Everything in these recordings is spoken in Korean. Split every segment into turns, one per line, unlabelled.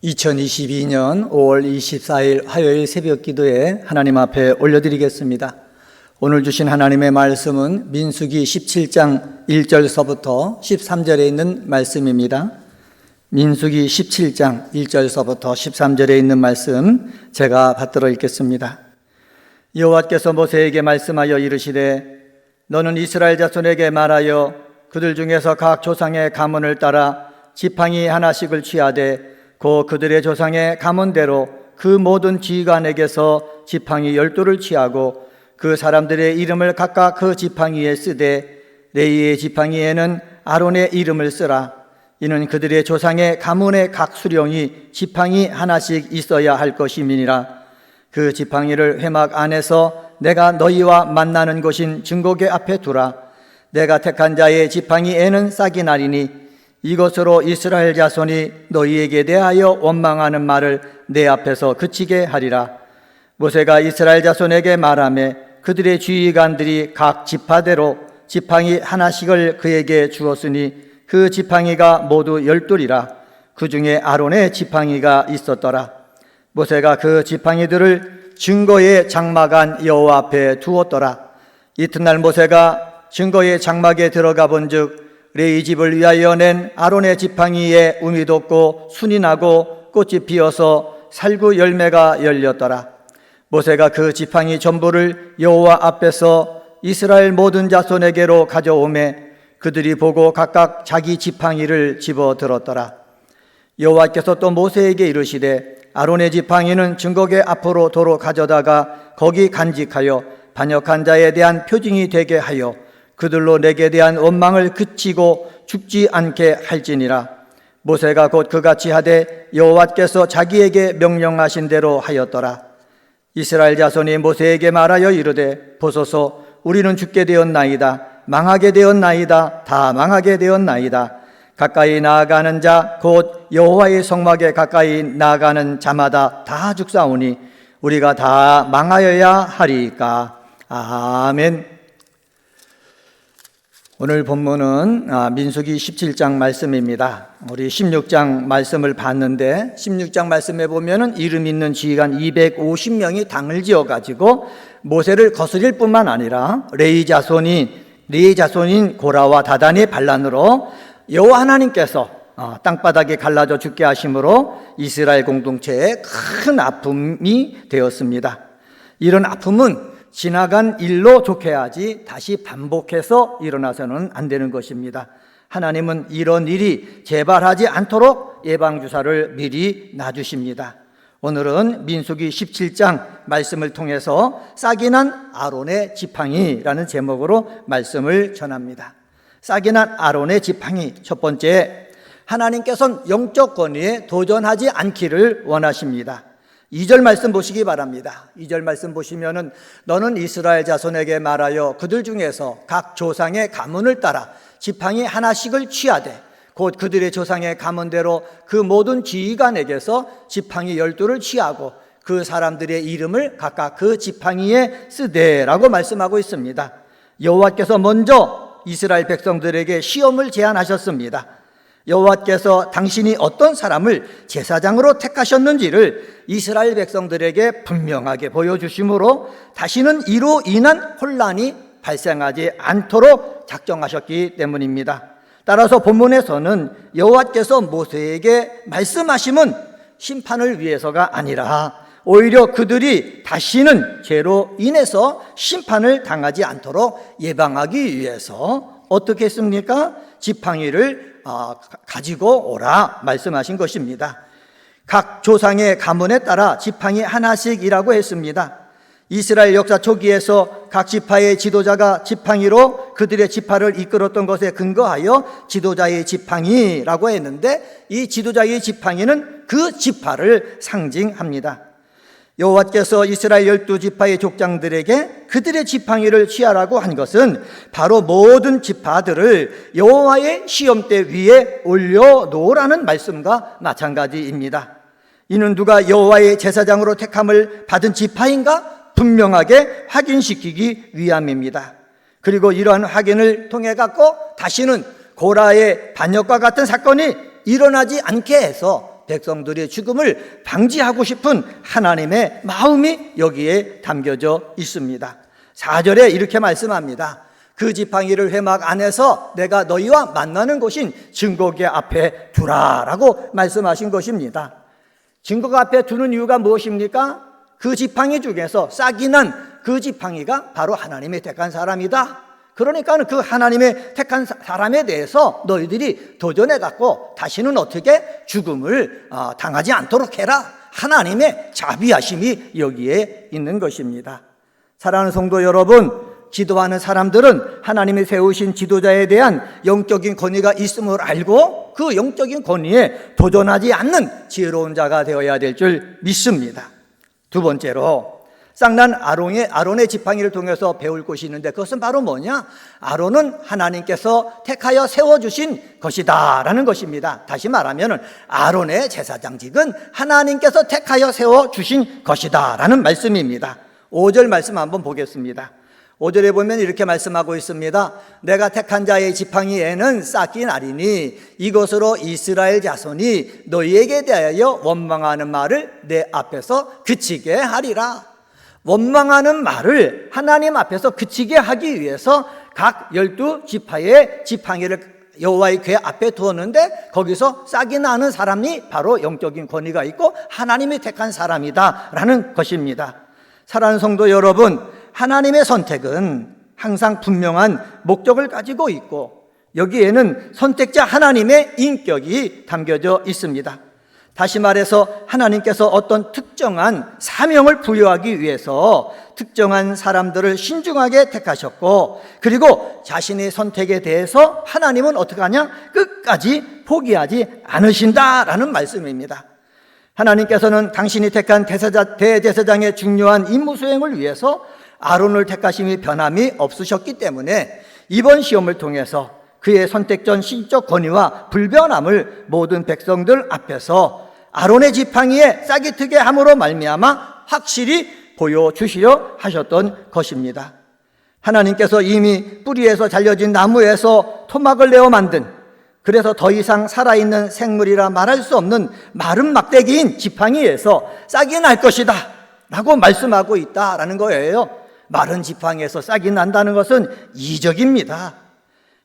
2022년 5월 24일 화요일 새벽 기도에 하나님 앞에 올려드리겠습니다. 오늘 주신 하나님의 말씀은 민수기 17장 1절서부터 13절에 있는 말씀입니다. 민수기 17장 1절서부터 13절에 있는 말씀 제가 받들어 읽겠습니다. 여호와께서 모세에게 말씀하여 이르시되 너는 이스라엘 자손에게 말하여 그들 중에서 각 조상의 가문을 따라 지팡이 하나씩을 취하되 곧 그들의 조상의 가문대로 그 모든 지휘관에게서 지팡이 12를 취하고 그 사람들의 이름을 각각 그 지팡이에 쓰되 레위의 지팡이에는 아론의 이름을 쓰라. 이는 그들의 조상의 가문의 각 수령이 지팡이 하나씩 있어야 할 것임이니라. 그 지팡이를 회막 안에서 내가 너희와 만나는 곳인 증거궤 앞에 두라. 내가 택한 자의 지팡이에는 싹이 나리니 이것으로 이스라엘 자손이 너희에게 대하여 원망하는 말을 내 앞에서 그치게 하리라. 모세가 이스라엘 자손에게 말하며 그들의 지휘관들이 각 지파대로 지팡이 하나씩을 그에게 주었으니 그 지팡이가 모두 12이라. 그 중에 아론의 지팡이가 있었더라. 모세가 그 지팡이들을 증거의 장막 안 여호와 앞에 두었더라. 이튿날 모세가 증거의 장막에 들어가 본즉 레위 집을 위하여 낸 아론의 지팡이에 움이 돋고 순이 나고 꽃이 피어서 살구 열매가 열렸더라. 모세가 그 지팡이 전부를 여호와 앞에서 이스라엘 모든 자손에게로 가져오매 그들이 보고 각각 자기 지팡이를 집어들었더라. 여호와께서 또 모세에게 이르시되 아론의 지팡이는 증거궤 앞으로 도로 가져다가 거기 간직하여 반역한 자에 대한 표징이 되게 하여 그들로 내게 대한 원망을 그치고 죽지 않게 할지니라. 모세가 곧 그같이 하되 여호와께서 자기에게 명령하신 대로 하였더라. 이스라엘 자손이 모세에게 말하여 이르되 보소서 우리는 죽게 되었나이다. 망하게 되었나이다. 다 망하게 되었나이다. 가까이 나아가는 자 곧 여호와의 성막에 가까이 나아가는 자마다 다 죽사오니 우리가 다 망하여야 하리이까. 아멘. 오늘 본문은 민수기 17장 말씀입니다. 우리 16장 말씀을 봤는데 16장 말씀에 보면은 이름 있는 지휘관 250명이 당을 지어가지고 모세를 거스릴 뿐만 아니라 레위 자손인 고라와 다단의 반란으로 여호와 하나님께서 땅바닥에 갈라져 죽게 하심으로 이스라엘 공동체에 큰 아픔이 되었습니다. 이런 아픔은 지나간 일로 좋게 하지 다시 반복해서 일어나서는 안 되는 것입니다. 하나님은 이런 일이 재발하지 않도록 예방주사를 미리 놔주십니다. 오늘은 민수기 17장 말씀을 통해서 싹이 난 아론의 지팡이라는 제목으로 말씀을 전합니다. 싹이 난 아론의 지팡이, 첫 번째, 하나님께서는 영적 권위에 도전하지 않기를 원하십니다. 2절 말씀 보시기 바랍니다. 2절 말씀 보시면은 너는 이스라엘 자손에게 말하여 그들 중에서 각 조상의 가문을 따라 지팡이 하나씩을 취하되 곧 그들의 조상의 가문대로 그 모든 지휘관에게서 지팡이 12를 취하고 그 사람들의 이름을 각각 그 지팡이에 쓰되라고 말씀하고 있습니다. 여호와께서 먼저 이스라엘 백성들에게 시험을 제안하셨습니다. 여호와께서 당신이 어떤 사람을 제사장으로 택하셨는지를 이스라엘 백성들에게 분명하게 보여주심으로 다시는 이로 인한 혼란이 발생하지 않도록 작정하셨기 때문입니다. 따라서 본문에서는 여호와께서 모세에게 말씀하심은 심판을 위해서가 아니라 오히려 그들이 다시는 죄로 인해서 심판을 당하지 않도록 예방하기 위해서 어떻게 했습니까? 지팡이를 가지고 오라 말씀하신 것입니다. 각 조상의 가문에 따라 지팡이 하나씩이라고 했습니다. 이스라엘 역사 초기에서 각 지파의 지도자가 지팡이로 그들의 지파를 이끌었던 것에 근거하여 지도자의 지팡이라고 했는데 이 지도자의 지팡이는 그 지파를 상징합니다. 여호와께서 이스라엘 12지파의 족장들에게 그들의 지팡이를 취하라고 한 것은 바로 모든 지파들을 여호와의 시험대 위에 올려놓으라는 말씀과 마찬가지입니다. 이는 누가 여호와의 제사장으로 택함을 받은 지파인가 분명하게 확인시키기 위함입니다. 그리고 이러한 확인을 통해 갖고 다시는 고라의 반역과 같은 사건이 일어나지 않게 해서 백성들의 죽음을 방지하고 싶은 하나님의 마음이 여기에 담겨져 있습니다. 4절에 이렇게 말씀합니다. 그 지팡이를 회막 안에서 내가 너희와 만나는 곳인 증거궤 앞에 두라라고 말씀하신 것입니다. 증거궤 앞에 두는 이유가 무엇입니까? 그 지팡이 중에서 싹이 난 그 지팡이가 바로 하나님의 택한 사람이다. 그러니까 그 하나님의 택한 사람에 대해서 너희들이 도전해갖고 다시는 어떻게 죽음을 당하지 않도록 해라. 하나님의 자비하심이 여기에 있는 것입니다. 사랑하는 성도 여러분, 기도하는 사람들은 하나님이 세우신 지도자에 대한 영적인 권위가 있음을 알고 그 영적인 권위에 도전하지 않는 지혜로운 자가 되어야 될 줄 믿습니다. 두 번째로 쌍난 아론의 지팡이를 통해서 배울 것이 있는데 그것은 바로 뭐냐? 아론은 하나님께서 택하여 세워주신 것이다 라는 것입니다. 다시 말하면 아론의 제사장직은 하나님께서 택하여 세워주신 것이다 라는 말씀입니다. 5절 말씀 한번 보겠습니다. 5절에 보면 이렇게 말씀하고 있습니다. 내가 택한 자의 지팡이에는 싹이 나리니 이것으로 이스라엘 자손이 너희에게 대하여 원망하는 말을 내 앞에서 그치게 하리라. 원망하는 말을 하나님 앞에서 그치게 하기 위해서 각 12지파의 지팡이를 여호와의 궤 앞에 두었는데 거기서 싹이 나는 사람이 바로 영적인 권위가 있고 하나님이 택한 사람이다 라는 것입니다. 사랑하는 성도 여러분, 하나님의 선택은 항상 분명한 목적을 가지고 있고 여기에는 선택자 하나님의 인격이 담겨져 있습니다. 다시 말해서 하나님께서 어떤 특정한 사명을 부여하기 위해서 특정한 사람들을 신중하게 택하셨고 그리고 자신의 선택에 대해서 하나님은 어떻게 하냐? 끝까지 포기하지 않으신다라는 말씀입니다. 하나님께서는 당신이 택한 대제사장의 중요한 임무 수행을 위해서 아론을 택하심이 변함이 없으셨기 때문에 이번 시험을 통해서 그의 선택전 신적 권위와 불변함을 모든 백성들 앞에서 아론의 지팡이에 싹이 트게 함으로 말미암아 확실히 보여주시려 하셨던 것입니다. 하나님께서 이미 뿌리에서 잘려진 나무에서 토막을 내어 만든, 그래서 더 이상 살아있는 생물이라 말할 수 없는 마른 막대기인 지팡이에서 싹이 날 것이다 라고 말씀하고 있다라는 거예요. 마른 지팡이에서 싹이 난다는 것은 이적입니다.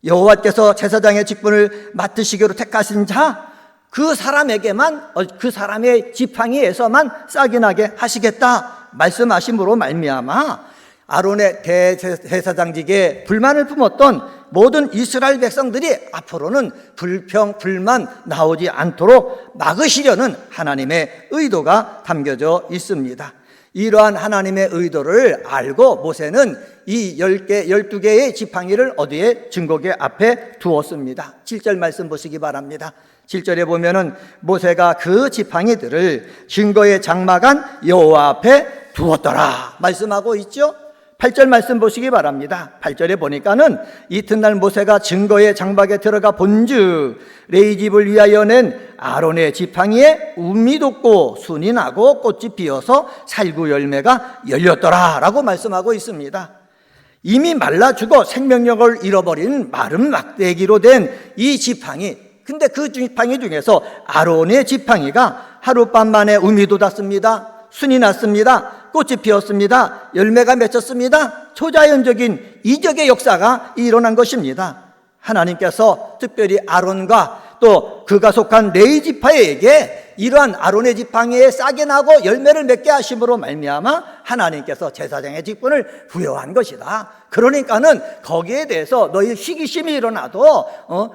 여호와께서 제사장의 직분을 맡으시기로 택하신 자, 그 사람에게만, 그 사람의 지팡이에서만 싹이 나게 하시겠다 말씀하심으로 말미암아 아론의 대제사장직에 불만을 품었던 모든 이스라엘 백성들이 앞으로는 불평, 불만 나오지 않도록 막으시려는 하나님의 의도가 담겨져 있습니다. 이러한 하나님의 의도를 알고 모세는 이 12개의 지팡이를 어디에? 증거궤 앞에 두었습니다. 7절 말씀 보시기 바랍니다. 7절에 보면은 모세가 그 지팡이들을 증거의 장막안 여호와 앞에 두었더라 말씀하고 있죠. 8절 말씀 보시기 바랍니다. 8절에 보니까는 이튿날 모세가 증거의 장막에 들어가 본즉 레이집을 위하여 낸 아론의 지팡이에 움이 돋고 순이 나고 꽃이 피어서 살구 열매가 열렸더라 라고 말씀하고 있습니다. 이미 말라 죽어 생명력을 잃어버린 마른 막대기로 된 이 지팡이, 근데 그 지팡이 중에서 아론의 지팡이가 하룻밤 만에 움이 돋았습니다. 순이 났습니다. 꽃이 피었습니다. 열매가 맺혔습니다. 초자연적인 이적의 역사가 일어난 것입니다. 하나님께서 특별히 아론과 또 그가 속한 레위 지파에게 이러한 아론의 지팡이에 싹이 나고 열매를 맺게 하심으로 말미암아 하나님께서 제사장의 직분을 부여한 것이다. 그러니까는 거기에 대해서 너희 시기심이 일어나도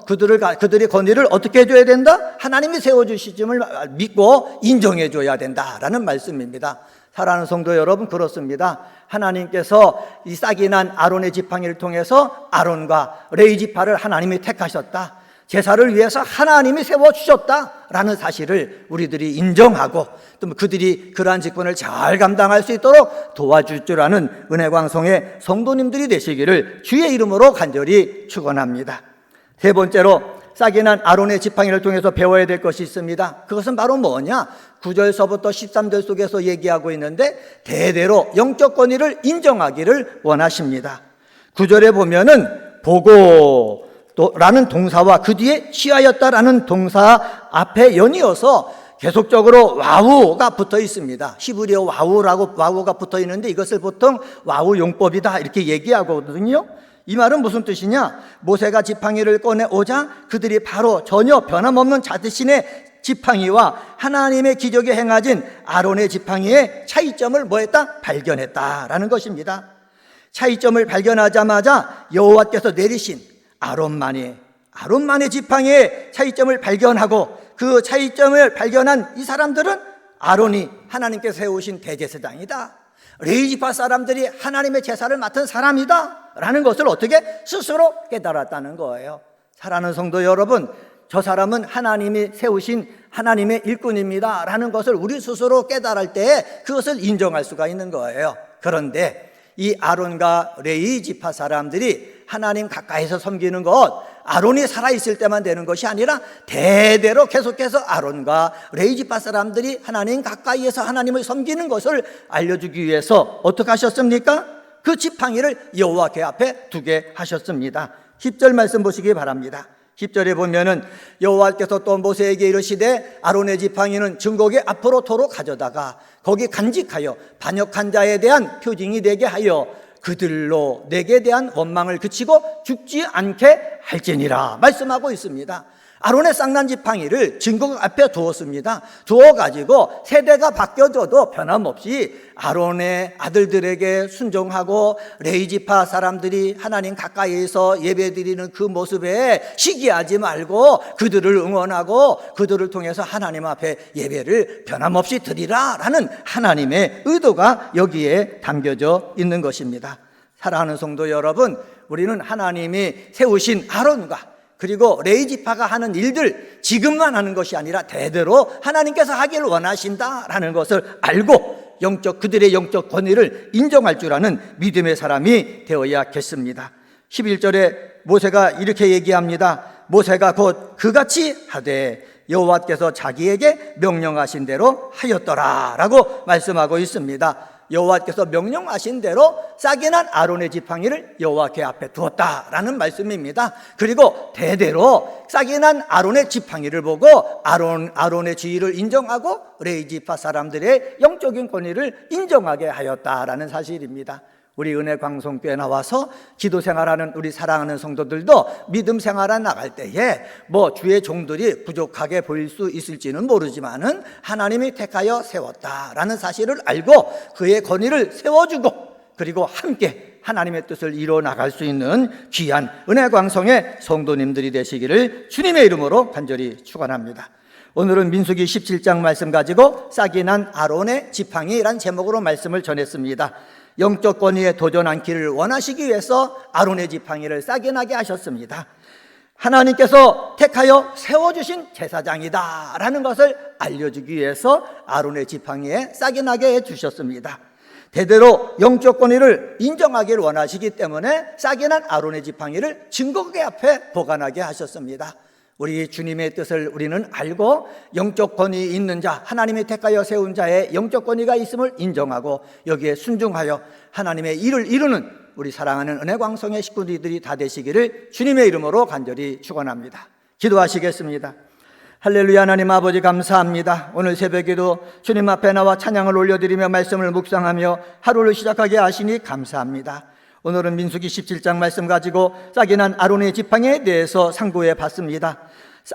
그들의 권위를 어떻게 해줘야 된다? 하나님이 세워주시심을 믿고 인정해줘야 된다라는 말씀입니다. 사랑하는 성도 여러분, 그렇습니다. 하나님께서 이 싹이 난 아론의 지팡이를 통해서 아론과 레위 지파를 하나님이 택하셨다. 제사를 위해서 하나님이 세워주셨다라는 사실을 우리들이 인정하고 또 그들이 그러한 직분을 잘 감당할 수 있도록 도와줄 줄 아는 은혜광성의 성도님들이 되시기를 주의 이름으로 간절히 축원합니다. 세 번째로 싹이 난 아론의 지팡이를 통해서 배워야 될 것이 있습니다. 그것은 바로 뭐냐? 9절서부터 13절 속에서 얘기하고 있는데 대대로 영적 권위를 인정하기를 원하십니다. 9절에 보면은 보고 라는 동사와 그 뒤에 취하였다라는 동사 앞에 연이어서 계속적으로 와우가 붙어 있습니다. 히브리어 와우가 붙어 있는데 이것을 보통 와우 용법이다 이렇게 얘기하거든요. 이 말은 무슨 뜻이냐? 모세가 지팡이를 꺼내오자 그들이 바로 전혀 변함없는 자신의 지팡이와 하나님의 기적에 행하진 아론의 지팡이의 차이점을 뭐했다? 발견했다라는 것입니다. 차이점을 발견하자마자 여호와께서 내리신 아론만의 지팡이의 차이점을 발견하고 그 차이점을 발견한 이 사람들은 아론이 하나님께서 세우신 대제사장이다, 레위지파 사람들이 하나님의 제사를 맡은 사람이다 라는 것을 어떻게 스스로 깨달았다는 거예요. 사랑하는 성도 여러분, 저 사람은 하나님이 세우신 하나님의 일꾼입니다 라는 것을 우리 스스로 깨달을 때 그것을 인정할 수가 있는 거예요. 그런데 이 아론과 레위 지파 사람들이 하나님 가까이서 섬기는 것, 아론이 살아있을 때만 되는 것이 아니라 대대로 계속해서 아론과 레위 지파 사람들이 하나님 가까이에서 하나님을 섬기는 것을 알려주기 위해서 어떻게 하셨습니까? 그 지팡이를 여호와께 앞에 두게 하셨습니다. 10절 말씀 보시기 바랍니다. 10절에 보면은 여호와께서 또 모세에게 이르시되 아론의 지팡이는 증거궤 앞으로 도로 가져다가 거기 간직하여 반역한 자에 대한 표징이 되게 하여 그들로 내게 대한 원망을 그치고 죽지 않게 할지니라 말씀하고 있습니다. 아론의 쌍난 지팡이를 증거궤 앞에 두었습니다. 두어가지고 세대가 바뀌어져도 변함없이 아론의 아들들에게 순종하고 레위지파 사람들이 하나님 가까이에서 예배드리는 그 모습에 시기하지 말고 그들을 응원하고 그들을 통해서 하나님 앞에 예배를 변함없이 드리라 라는 하나님의 의도가 여기에 담겨져 있는 것입니다. 사랑하는 성도 여러분, 우리는 하나님이 세우신 아론과 그리고 레위지파가 하는 일들 지금만 하는 것이 아니라 대대로 하나님께서 하기를 원하신다라는 것을 알고 그들의 영적 권위를 인정할 줄 아는 믿음의 사람이 되어야겠습니다. 11절에 모세가 이렇게 얘기합니다. 모세가 곧 그같이 하되 여호와께서 자기에게 명령하신 대로 하였더라 라고 말씀하고 있습니다. 여호와께서 명령하신 대로 싹이 난 아론의 지팡이를 여호와께 앞에 두었다라는 말씀입니다. 그리고 대대로 싹이 난 아론의 지팡이를 보고 아론의 지위를 인정하고 레위지파 사람들의 영적인 권위를 인정하게 하였다라는 사실입니다. 우리 은혜 방송교회 나와서 기도 생활하는 우리 사랑하는 성도들도 믿음 생활에 나갈 때에 주의 종들이 부족하게 보일 수 있을지는 모르지만은 하나님이 택하여 세웠다라는 사실을 알고 그의 권위를 세워주고 그리고 함께 하나님의 뜻을 이루어 나갈 수 있는 귀한 은혜 방송의 성도님들이 되시기를 주님의 이름으로 간절히 축원합니다. 오늘은 민수기 17장 말씀 가지고 싹이 난 아론의 지팡이라는 제목으로 말씀을 전했습니다. 영적 권위에 도전 않기를 원하시기 위해서 아론의 지팡이를 싹이 나게 하셨습니다. 하나님께서 택하여 세워주신 제사장이다 라는 것을 알려주기 위해서 아론의 지팡이에 싹이 나게 해주셨습니다. 대대로 영적 권위를 인정하기를 원하시기 때문에 싹이 난 아론의 지팡이를 증거궤 앞에 보관하게 하셨습니다. 우리 주님의 뜻을 우리는 알고 영적 권위 있는 자, 하나님이 택하여 세운 자의 영적 권위가 있음을 인정하고 여기에 순종하여 하나님의 일을 이루는 우리 사랑하는 은혜광성의 식구들이 다 되시기를 주님의 이름으로 간절히 축원합니다. 기도하시겠습니다. 할렐루야. 하나님 아버지 감사합니다. 오늘 새벽에도 주님 앞에 나와 찬양을 올려드리며 말씀을 묵상하며 하루를 시작하게 하시니 감사합니다. 오늘은 민수기 17장 말씀 가지고 싹이 난 아론의 지팡이에 대해서 상고해 봤습니다.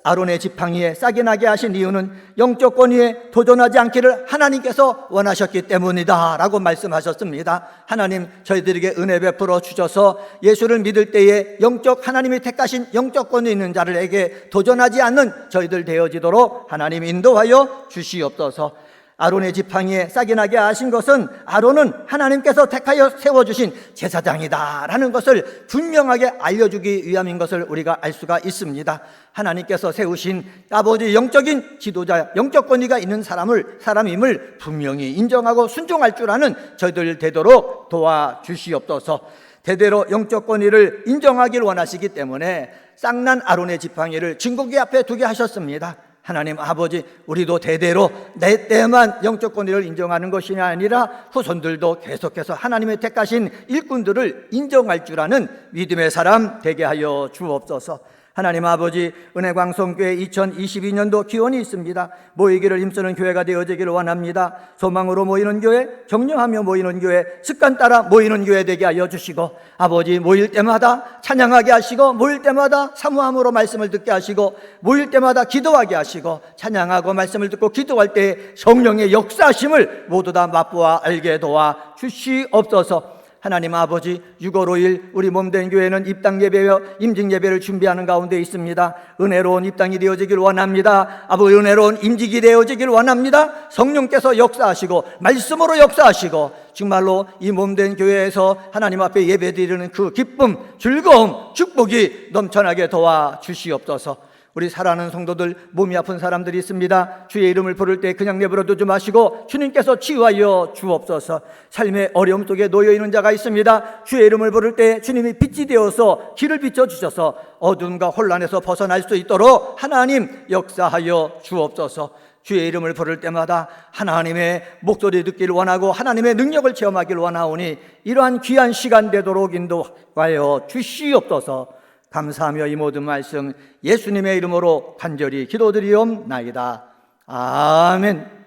아론의 지팡이에 싹이 나게 하신 이유는 영적 권위에 도전하지 않기를 하나님께서 원하셨기 때문이다 라고 말씀하셨습니다. 하나님, 저희들에게 은혜 베풀어 주셔서 예수를 믿을 때에 하나님이 택하신 영적 권위 있는 자들에게 도전하지 않는 저희들 되어지도록 하나님 인도하여 주시옵소서. 아론의 지팡이에 싹이 나게 하신 것은 아론은 하나님께서 택하여 세워주신 제사장이다 라는 것을 분명하게 알려주기 위함인 것을 우리가 알 수가 있습니다. 하나님께서 세우신 아버지 영적인 지도자, 영적 권위가 있는 사람임을 분명히 인정하고 순종할 줄 아는 저희들 되도록 도와주시옵소서. 대대로 영적 권위를 인정하기를 원하시기 때문에 쌍난 아론의 지팡이를 증거궤 앞에 두게 하셨습니다. 하나님 아버지, 우리도 대대로 내 때만 영적 권위를 인정하는 것이 아니라 후손들도 계속해서 하나님의 택하신 일꾼들을 인정할 줄 아는 믿음의 사람 되게 하여 주옵소서. 하나님 아버지, 은혜광성교회 2022년도 기원이 있습니다. 모이기를 힘쓰는 교회가 되어지기를 원합니다. 소망으로 모이는 교회, 격려하며 모이는 교회, 습관 따라 모이는 교회 되게 하여 주시고, 아버지, 모일 때마다 찬양하게 하시고, 모일 때마다 사모함으로 말씀을 듣게 하시고, 모일 때마다 기도하게 하시고, 찬양하고 말씀을 듣고 기도할 때 성령의 역사하심을 모두 다 맛보아 알게 도와 주시옵소서. 하나님 아버지, 6월 5일 우리 몸된 교회는 입당 예배와 임직 예배를 준비하는 가운데 있습니다. 은혜로운 입당이 되어지길 원합니다. 아버지, 은혜로운 임직이 되어지길 원합니다. 성령께서 역사하시고 말씀으로 역사하시고 정말로 이 몸된 교회에서 하나님 앞에 예배드리는 그 기쁨, 즐거움, 축복이 넘쳐나게 도와 주시옵소서. 우리 사랑하는 성도들, 몸이 아픈 사람들이 있습니다. 주의 이름을 부를 때 그냥 내버려 두지 마시고 주님께서 치유하여 주옵소서. 삶의 어려움 속에 놓여있는 자가 있습니다. 주의 이름을 부를 때 주님이 빛이 되어서 길을 비춰주셔서 어둠과 혼란에서 벗어날 수 있도록 하나님 역사하여 주옵소서. 주의 이름을 부를 때마다 하나님의 목소리 듣기를 원하고 하나님의 능력을 체험하기를 원하오니 이러한 귀한 시간 되도록 인도하여 주시옵소서. 감사하며 이 모든 말씀 예수님의 이름으로 간절히 기도드리옵나이다. 아멘.